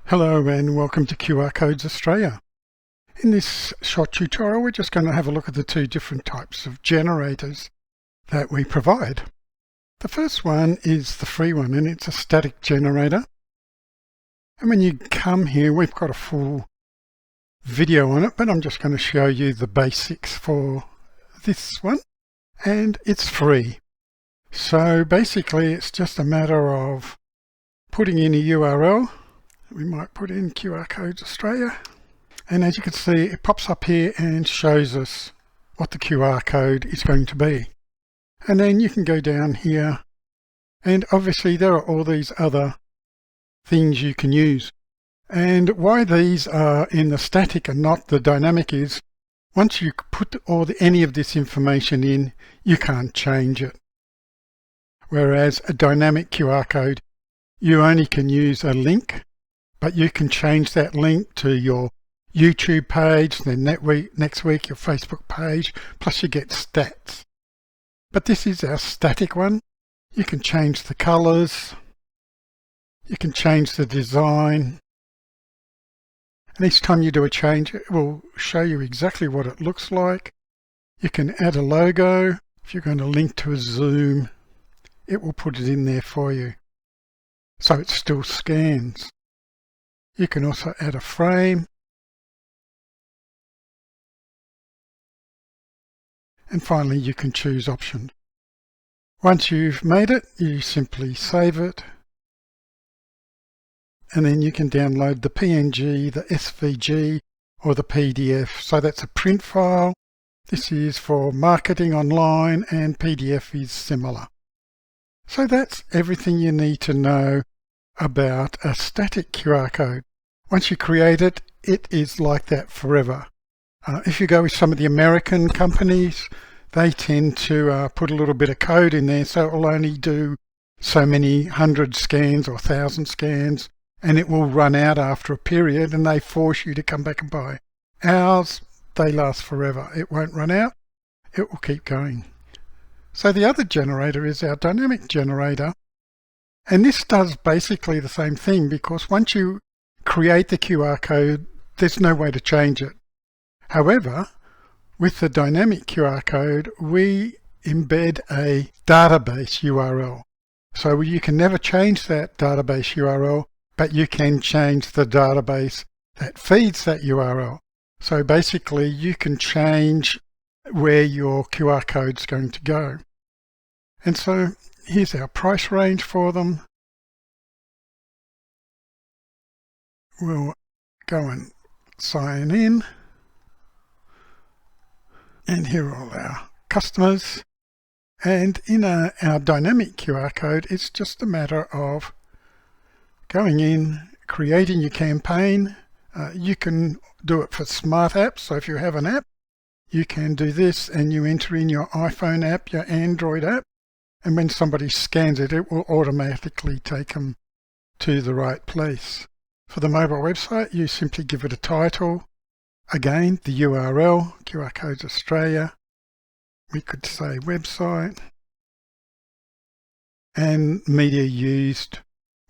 Hello and welcome to QR Codes Australia. In this short tutorial we're just going to have a look at the two different types of generators that we provide. The first one is the free one, and it's a static generator. And when you come here, we've got a full video on it, but I'm just going to show you the basics for this one, and it's free. So basically it's just a matter of putting in a URL. We might put in QR Codes Australia, and as you can see it pops up here and shows us what the QR code is going to be. And then you can go down here, and obviously there are all these other things you can use. And why these are in the static and not the dynamic is once you put any of this information in, you can't change it. Whereas a dynamic QR code, you only can use a link, but you can change that link to your YouTube page, then next week your Facebook page, plus you get stats. But this is our static one. You can change the colors, you can change the design, and each time you do a change it will show you exactly what it looks like. You can add a logo. If you're going to link to a Zoom, it will put it in there for you, so it still scans. You can also add a frame. And finally, you can choose options. Once you've made it, you simply save it. And then you can download the PNG, the SVG, or the PDF. So that's a print file. This is for marketing online, and PDF is similar. So that's everything you need to know about a static QR code. Once you create it, it is like that forever. If you go with some of the American companies, they tend to put a little bit of code in there, so it will only do so many 100 scans or 1,000 scans, and it will run out after a period, and they force you to come back and buy. Ours, they last forever. It won't run out, it will keep going. So the other generator is our dynamic generator. And this does basically the same thing, because once you create the QR code, there's no way to change it. However, with the dynamic QR code, we embed a database URL. So you can never change that database URL, but you can change the database that feeds that URL. So basically you can change where your QR code is going to go. And so here's our price range for them. We'll go and sign in. And here are all our customers. And in our dynamic QR code, it's just a matter of going in, creating your campaign. You can do it for smart apps. So if you have an app, you can do this and you enter in your iPhone app, your Android app. And when somebody scans it, it will automatically take them to the right place. For the mobile website, you simply give it a title. Again, the URL, QR Codes Australia. We could say website. And media used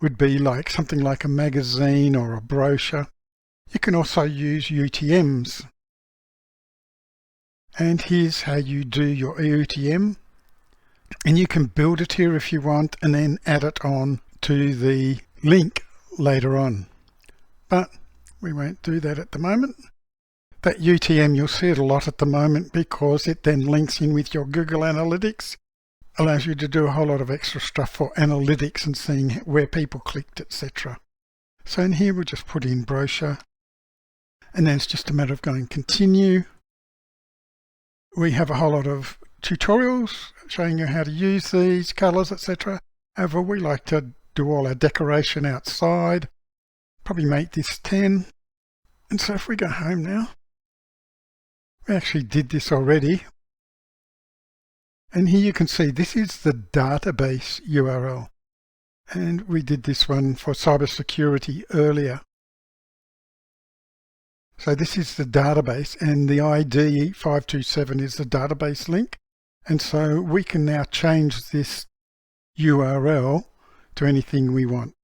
would be like something like a magazine or a brochure. You can also use UTMs. And here's how you do your UTM. And you can build it here if you want, and then add it on to the link later on. But we won't do that at the moment. That UTM, you'll see it a lot at the moment because it then links in with your Google Analytics, allows you to do a whole lot of extra stuff for analytics and seeing where people clicked, etc. So in here we'll just put in brochure, and then it's just a matter of going continue. We have a whole lot of tutorials showing you how to use these colors, etc. However, we like to do all our decoration outside, probably make this 10. And so if we go home now, we actually did this already. And here you can see this is the database URL. And we did this one for cybersecurity earlier. So this is the database, and the ID 527 is the database link. And so we can now change this URL to anything we want.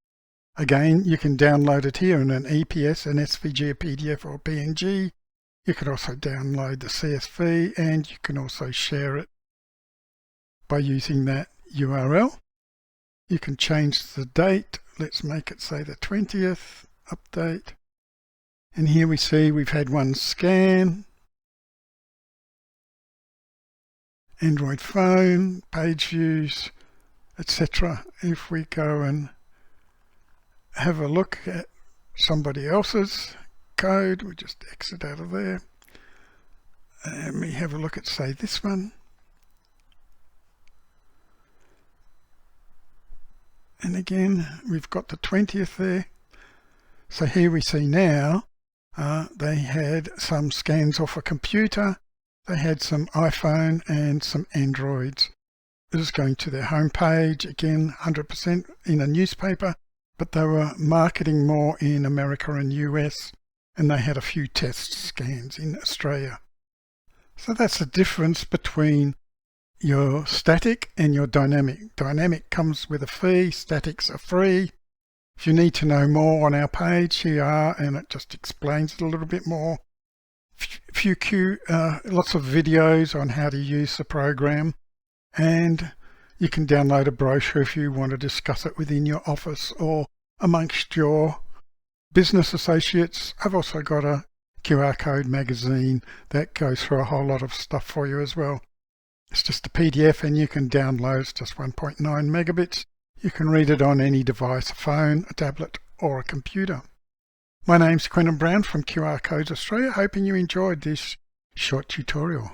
Again, you can download it here in an EPS, an SVG, a PDF or a PNG. You can also download the CSV, and you can also share it by using that URL. You can change the date. Let's make it say the 20th, update. And here we see we've had one scan, Android phone, page views, etc. If we go and have a look at somebody else's code, we just exit out of there, and we have a look at, say, this one. And again, we've got the 20th there. So here we see now, they had some scans off a computer, they had some iPhone and some Androids. This is going to their home page, again 100% in a newspaper, but they were marketing more in America and US, and they had a few test scans in Australia. So that's the difference between your static and your dynamic. Dynamic comes with a fee, statics are free. If you need to know more on our page, here you are, and it just explains it a little bit more. Lots of videos on how to use the program, and you can download a brochure if you want to discuss it within your office or amongst your business associates. I've also got a QR code magazine that goes through a whole lot of stuff for you as well. It's just a PDF, and you can download. It's just 1.9 megabits. You can read it on any device, a phone, a tablet or a computer. My name's Quentin Brown from QR Codes Australia, hoping you enjoyed this short tutorial.